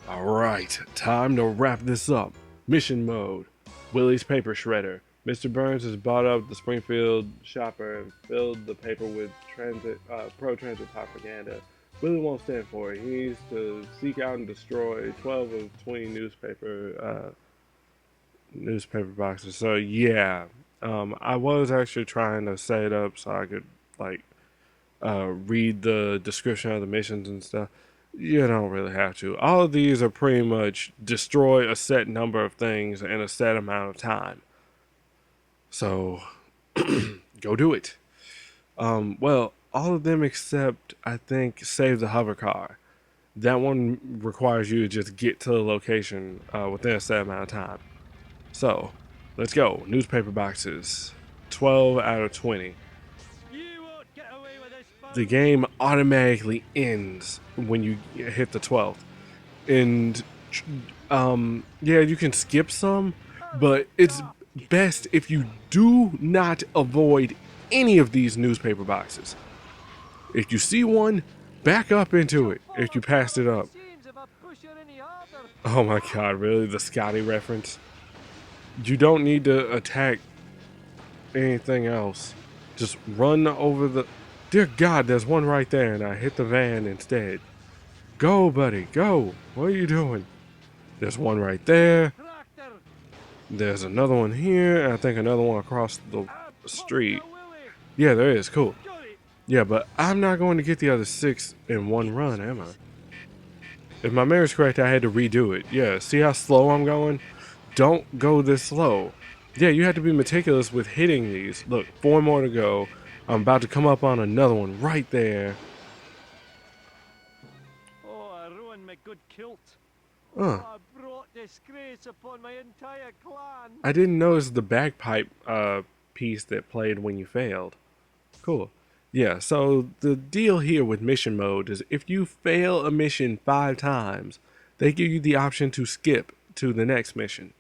Alright, time to wrap this up. Mission mode. Willie's paper shredder. Mr. Burns has bought up the Springfield shopper and filled the paper with pro-transit propaganda. Willie won't stand for it. He needs to seek out and destroy 12 of 20 newspaper boxes. So yeah, I was actually trying to set it up so I could like read the description of the missions and stuff. You don't really have to. All of these are pretty much destroy a set number of things in a set amount of time. So go do it. Well, all of them except I think save the hover car. That one requires you to just get to the location within a set amount of time. So let's go. Newspaper boxes. 12 out of 20. The game automatically ends when you hit the 12th. And yeah, you can skip some, but it's best if you do not avoid any of these newspaper boxes. If you see one, back up into it if you passed it up. Oh my god, really? The Scotty reference? You don't need to attack anything else. Just run over the... Dear God, there's one right there, and I hit the van instead. Go, buddy, go. What are you doing? There's one right there. There's another one here, and I think another one across the street. Yeah, there is. Cool. Yeah, but I'm not going to get the other 6 in one run, am I? If my memory's correct, I had to redo it. Yeah, see how slow I'm going? Don't go this slow. Yeah, you have to be meticulous with hitting these. Look, 4 more to go. I'm about to come up on another one right there. Oh, I ruined my good kilt. I brought disgrace upon my entire clan. I didn't notice the bagpipe piece that played when you failed. Cool. Yeah, so the deal here with mission mode is if you fail a mission 5 times, they give you the option to skip to the next mission.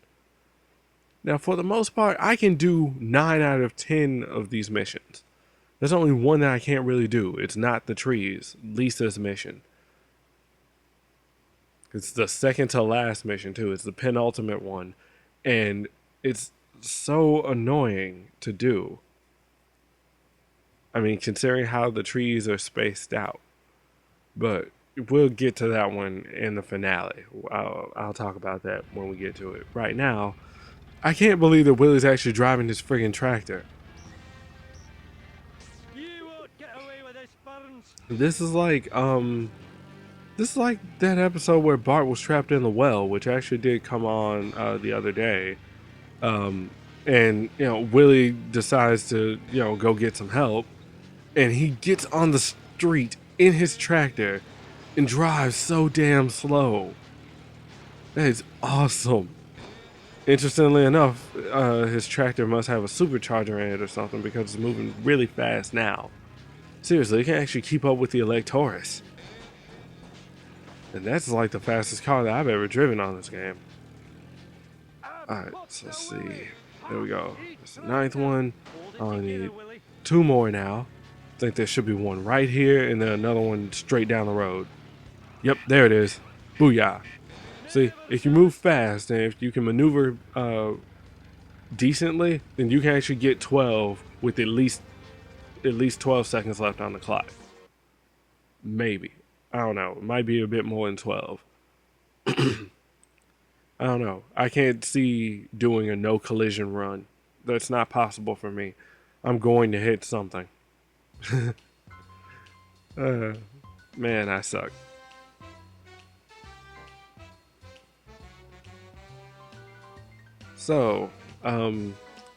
Now, for the most part, I can do 9 out of 10 of these missions. There's only one that I can't really do. It's not the trees. Lisa's mission. It's the second to last mission, too. It's the penultimate one. And it's so annoying to do. I mean, considering how the trees are spaced out. But we'll get to that one in the finale. I'll talk about that when we get to it. Right now, I can't believe that Willie's actually driving this friggin' tractor. You won't get away with this, Burns. This is like that episode where Bart was trapped in the well, which actually did come on the other day. And you know, Willie decides to, you know, go get some help, and he gets on the street in his tractor and drives so damn slow. That is awesome. Interestingly enough, his tractor must have a supercharger in it or something because it's moving really fast now. Seriously, it can actually keep up with the Electoris. And that's like the fastest car that I've ever driven on this game. Alright, so let's see. There we go. That's the 9th one. I only need 2 more now. I think there should be one right here and then another one straight down the road. Yep, there it is. Booyah. See, if you move fast and if you can maneuver decently, then you can actually get 12 with at least 12 seconds left on the clock. Maybe. I don't know. It might be a bit more than 12. I don't know. I can't see doing a no collision run. That's not possible for me. I'm going to hit something. Man, I suck. So, now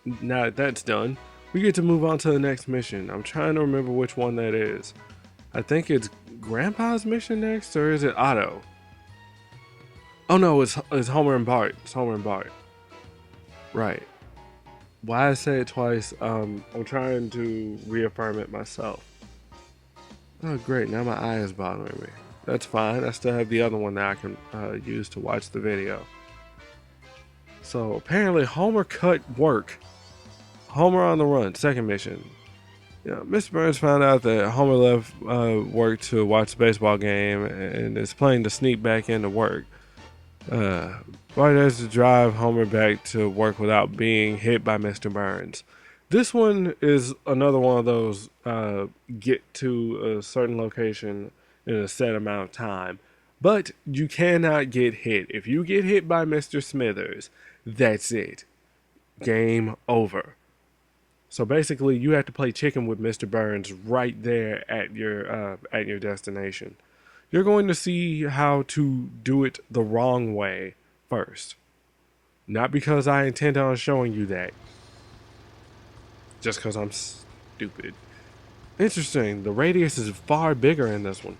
that that's done, we get to move on to the next mission. I'm trying to remember which one that is. I think it's Grandpa's mission next, or is it Otto? Oh no, it's Homer and Bart. It's Homer and Bart. Right. Why I say it twice, I'm trying to reaffirm it myself. Oh great, now my eye is bothering me. That's fine, I still have the other one that I can use to watch the video. So apparently Homer cut work. Homer on the run, second mission. Yeah, Mr. Burns found out that Homer left work to watch the baseball game and is planning to sneak back into work. Bart has to drive Homer back to work without being hit by Mr. Burns. This one is another one of those get to a certain location in a set amount of time, but you cannot get hit. If you get hit by Mr. Smithers, that's it. Game over. So basically, you have to play chicken with Mr. Burns right there at your destination. You're going to see how to do it the wrong way first. Not because I intend on showing you that. Just because I'm stupid. Interesting. The radius is far bigger in this one.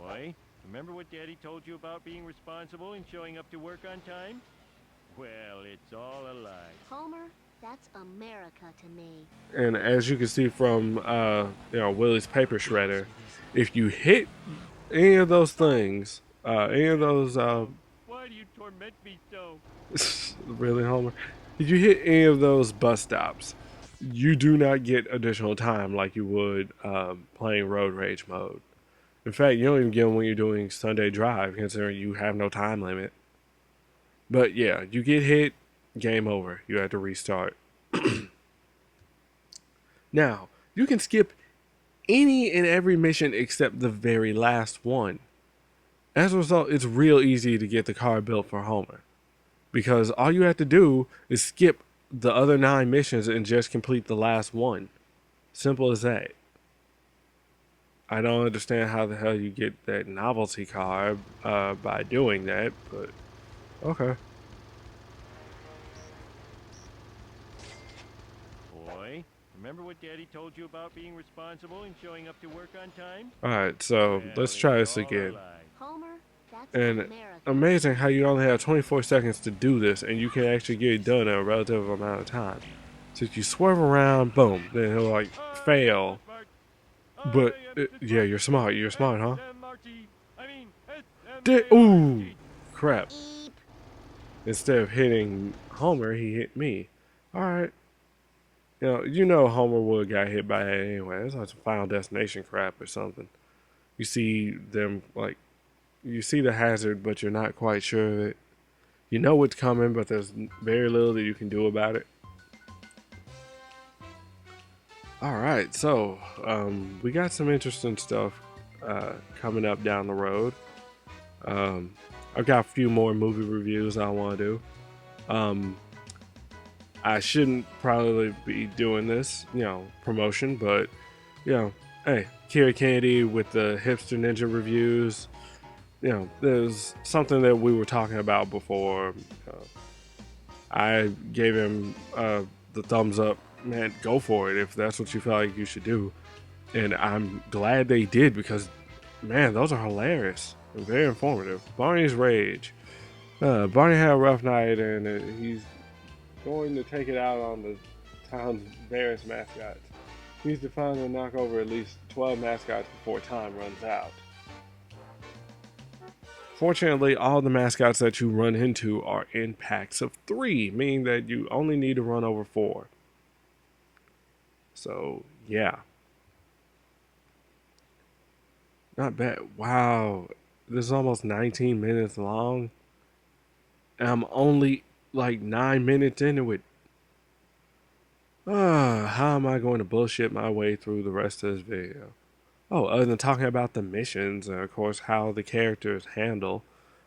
Boy, remember what Daddy told you about being responsible and showing up to work on time? Well, it's all a lie. Homer, that's America to me. And as you can see from Willie's paper shredder, if you hit any of those things, any of those Why do you torment me so? really, Homer, if you hit any of those bus stops, you do not get additional time like you would playing road rage mode. In fact, you don't even get them when you're doing Sunday drive, considering you have no time limit. But yeah, you get hit, game over. You have to restart. Now, you can skip any and every mission except the very last one. As a result, it's real easy to get the car built for Homer, because all you have to do is skip the other 9 missions and just complete the last one. Simple as that. I don't understand how the hell you get that novelty car by doing that, but okay. Boy, remember what Daddy told you about being responsible and showing up to work on time? Alright, so Well, let's try it's this all a again. lie. Homer, that's And America. amazing how you only have 24 seconds to do this, and you can actually get it done in a relative amount of time. So if you swerve around, boom, then he'll like fail. But yeah, you're smart. You're smart, huh? Ooh, crap. Eep. Instead of hitting Homer, he hit me. All right. You know Homer would got hit by that anyway. It's like some Final Destination crap or something. You see them like, you see the hazard, but you're not quite sure of it. You know what's coming, but there's very little that you can do about it. All right, so we got some interesting stuff coming up down the road. I've got a few more movie reviews I want to do. I shouldn't probably be doing this, promotion, but hey, Kira Kennedy with the Hipster Ninja reviews. There's something that we were talking about before. I gave him the thumbs up. Man, go for it if that's what you feel like you should do. And I'm glad they did, because, man, those are hilarious and very informative. Barney's Rage. Barney had a rough night, and he's going to take it out on the town's various mascots. He needs to find and knock over at least 12 mascots before time runs out. Fortunately, all the mascots that you run into are in packs of 3, meaning that you only need to run over 4. So, yeah. Not bad. Wow. This is almost 19 minutes long. And I'm only like 9 minutes into it. How am I going to bullshit my way through the rest of this video? Oh, other than talking about the missions and, of course, how the characters handle.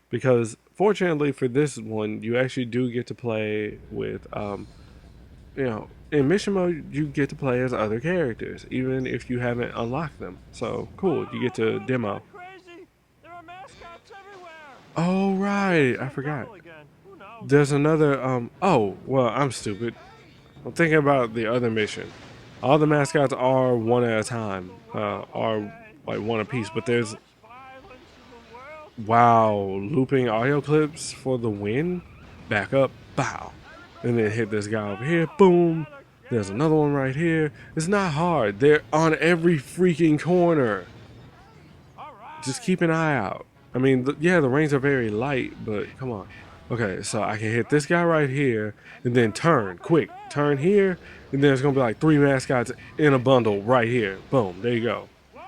Because, fortunately for this one, you actually do get to play with, in mission mode, you get to play as other characters, even if you haven't unlocked them. So, cool, you get to demo. Crazy! There are mascots everywhere! Oh, right, I forgot. Double again. Who knows? There's another, oh, well, I'm stupid. I'm thinking about the other mission. All the mascots are one at a time, are like one apiece, but there's, Much violence in the world. wow, looping audio clips for the win. Back up, bow. And then hit this guy over here, boom. There's another one right here. It's not hard. They're on every freaking corner. All right. Just keep an eye out. I mean, the rings are very light, but come on. Okay, so I can hit this guy right here, and then turn, quick. Turn here, and then there's going to be like 3 mascots in a bundle right here. Boom, there you go. Whoa!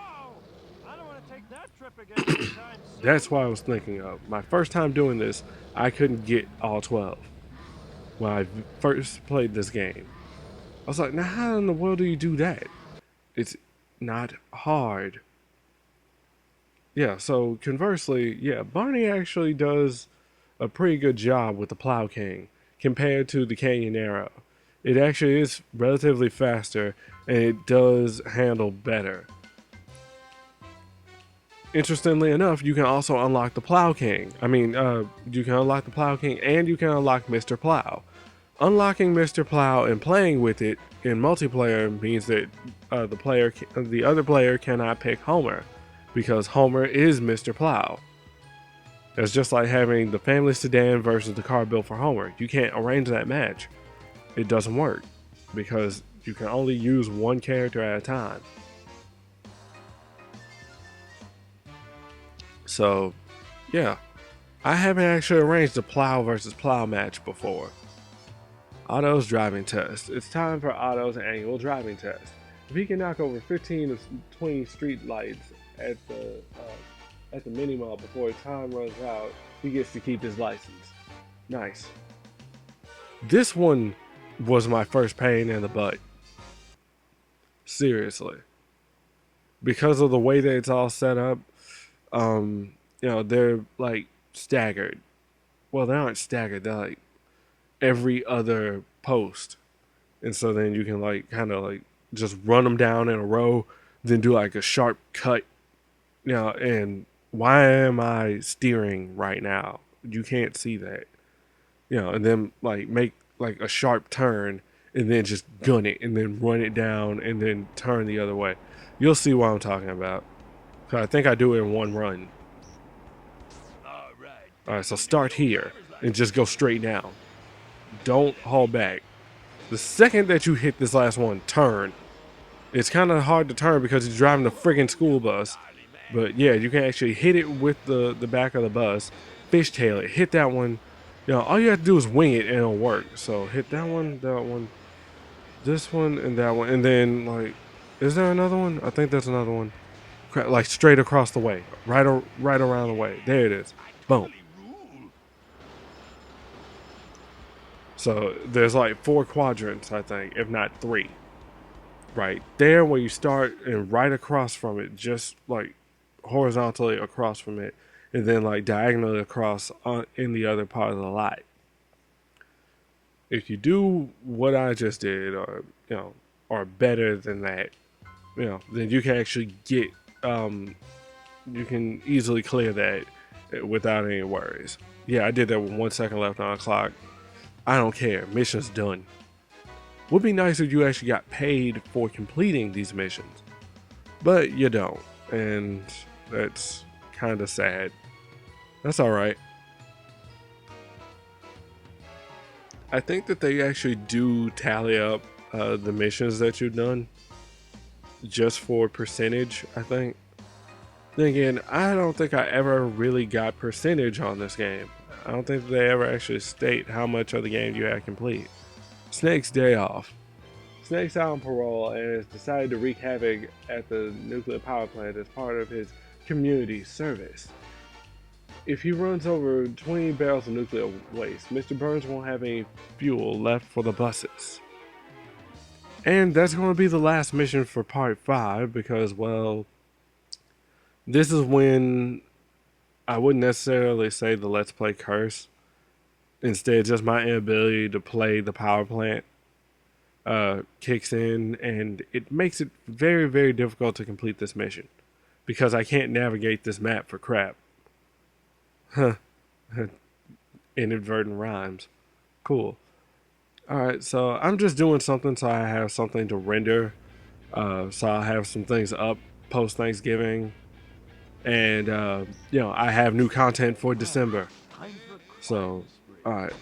I don't want to take that trip again anytime That's what I was thinking of. My first time doing this, I couldn't get all 12 when I first played this game. I was like, now how in the world do you do that? It's not hard. Yeah, so conversely, yeah, Barney actually does a pretty good job with the Plow King compared to the Canyon Arrow. It actually is relatively faster and it does handle better. Interestingly enough, you can also unlock the Plow King. You can unlock the Plow King and you can unlock Mr. Plow. Unlocking Mr. Plow and playing with it in multiplayer means that the other player cannot pick Homer because Homer is Mr. Plow. That's just like having the family sedan versus the car built for Homer. You can't arrange that match. It doesn't work because you can only use one character at a time. So, yeah, I haven't actually arranged a Plow versus Plow match before. Otto's driving test. It's time for Otto's annual driving test. If he can knock over 15 of 20 street lights at the mini mall before time runs out, he gets to keep his license. Nice. This one was my first pain in the butt. Seriously. Because of the way that it's all set up, they're like staggered. Well, they aren't staggered, they're like every other post. And so then you can like kind of like just run them down in a row, then do like a sharp cut. And why am I steering right now? You can't see that. And then like make like a sharp turn and then just gun it and then run it down and then turn the other way. You'll see what I'm talking about. So I think I do it in one run. Alright, so start here and just go straight down. Don't haul back. The second that you hit this last one, turn. It's kind of hard to turn because you're driving a friggin' school bus. But yeah, you can actually hit it with the back of the bus, fishtail it, hit that one. All you have to do is wing it and it'll work. So hit that one, this one, and that one. And then, like, is there another one? I think there's another one. Like straight across the way, right around the way. There it is. Boom. So there's like 4 quadrants, I think, if not 3. Right there where you start and right across from it, just like horizontally across from it, and then like diagonally across in the other part of the lot. If you do what I just did, or better than that, then you can actually get, you can easily clear that without any worries. Yeah, I did that with 1 second left on the clock. I don't care. Mission's done. Would be nice if you actually got paid for completing these missions, but you don't, and that's kind of sad. That's all right. I think that they actually do tally up the missions that you've done just for percentage, I think. Then again, I don't think I ever really got percentage on this game. I don't think they ever actually state how much of the game you had complete. Snake's day off. Snake's out on parole and has decided to wreak havoc at the nuclear power plant as part of his community service. If he runs over 20 barrels of nuclear waste, Mr. Burns won't have any fuel left for the buses. And that's going to be the last mission for part 5 because, well, this is when I wouldn't necessarily say the Let's Play curse. Instead, just my inability to play the power plant kicks in, and it makes it very, very difficult to complete this mission because I can't navigate this map for crap. Huh. Inadvertent rhymes. Cool. Alright, so I'm just doing something so I have something to render. So I have some things up post Thanksgiving. And, I have new content for December. So, alright.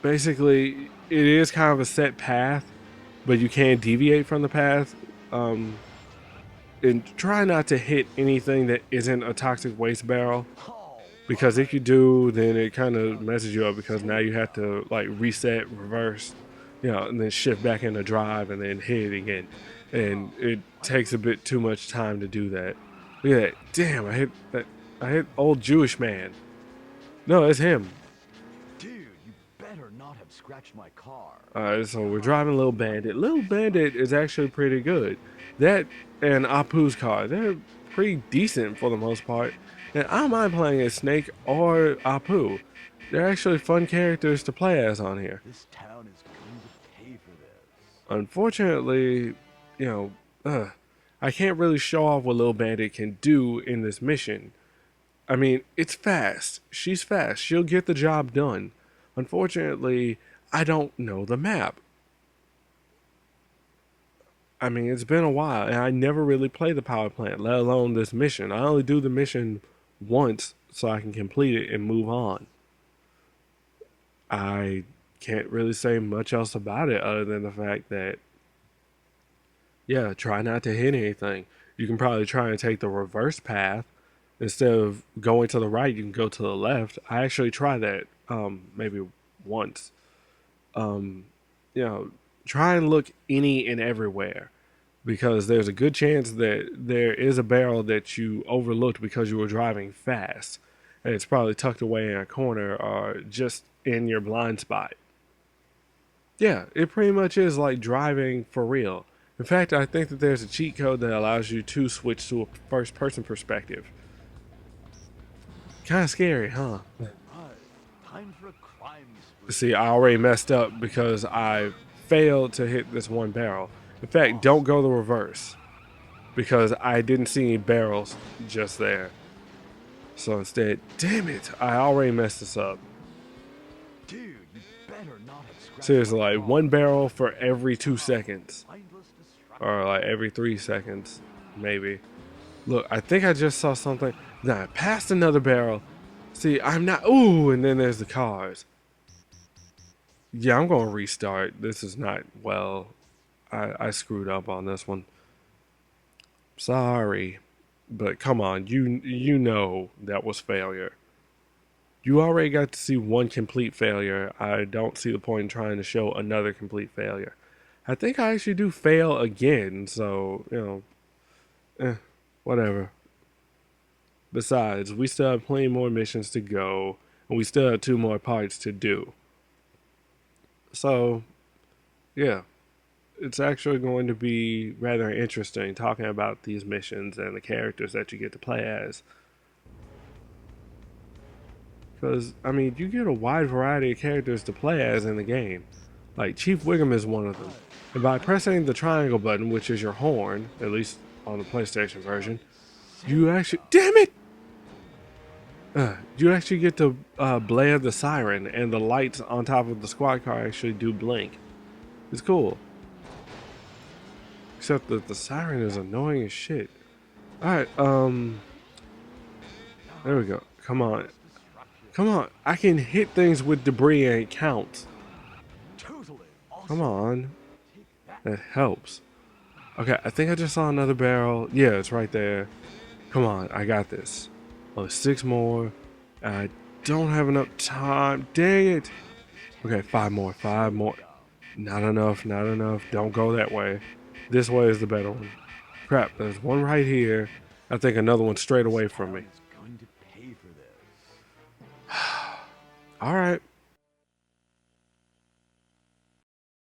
Basically, it is kind of a set path, but you can deviate from the path. And try not to hit anything that isn't a toxic waste barrel, because if you do, then it kind of messes you up because now you have to like reset, reverse, and then shift back into drive and then hit it again, and it takes a bit too much time to do that. Look at that. Damn, I hit that. I hit old Jewish man. No, it's him. Dude, you better not have scratched my car. Alright, so we're driving Little Bandit. Little Bandit is actually pretty good. That and Apu's car, they're pretty decent for the most part. And I don't mind playing as Snake or Apu. They're actually fun characters to play as on here. This town is going to pay for this. Unfortunately, you know, I can't really show off what Little Bandit can do in this mission. I mean, it's fast. She's fast. She'll get the job done. Unfortunately, I don't know the map. I mean, it's been a while, and I never really play the power plant, let alone this mission. I only do the mission once so I can complete it and move on. I can't really say much else about it other than the fact that, yeah, try not to hit anything. You can probably try and take the reverse path. Instead of going to the right, you can go to the left. I actually tried that maybe once. You know, try and look any and everywhere, because there's a good chance that there is a barrel that you overlooked because you were driving fast, and it's probably tucked away in a corner or just in your blind spot. Yeah, it pretty much is like driving for real. In fact, I think that there's a cheat code that allows you to switch to a first person perspective. Kind of scary, huh? Right, time for a crime spree. See, I already messed up because I failed to hit this one barrel. In fact, don't go the reverse, because I didn't see any barrels just there. So instead, damn it, I already messed this up. Dude, you better not have scratched Seriously, my like car. one barrel for every 2 seconds. Mindless destruction. Or like every 3 seconds, maybe. Look, I think I just saw something. Nah, I passed another barrel. See, I'm not. Ooh, and then there's the cars. Yeah, I'm going to restart. This is not well. I screwed up on this one. Sorry. But come on, you know that was failure. You already got to see one complete failure. I don't see the point in trying to show another complete failure. I think I actually do fail again, so, you know, whatever. Besides, we still have plenty more missions to go, and we still have 2 more parts to do. So, yeah, it's actually going to be rather interesting talking about these missions and the characters that you get to play as. Because, I mean, you get a wide variety of characters to play as in the game. Like, Chief Wiggum is one of them. And by pressing the triangle button, which is your horn, at least on the PlayStation version, you actually... Damn it! You actually get to blare the siren, and the lights on top of the squad car actually do blink. It's cool. Except that the siren is annoying as shit. Alright, there we go. Come on. Come on. I can hit things with debris and it counts. Totally awesome. Come on. Take that. That helps. Okay, I think I just saw another barrel. Yeah, it's right there. Come on, I got this. Only 6 more. I don't have enough time. Dang it. Okay, 5 more. 5 more. Not enough. Not enough. Don't go that way. This way is the better one. Crap, there's one right here. I think another one straight away from me. Town is going to pay for this. Alright.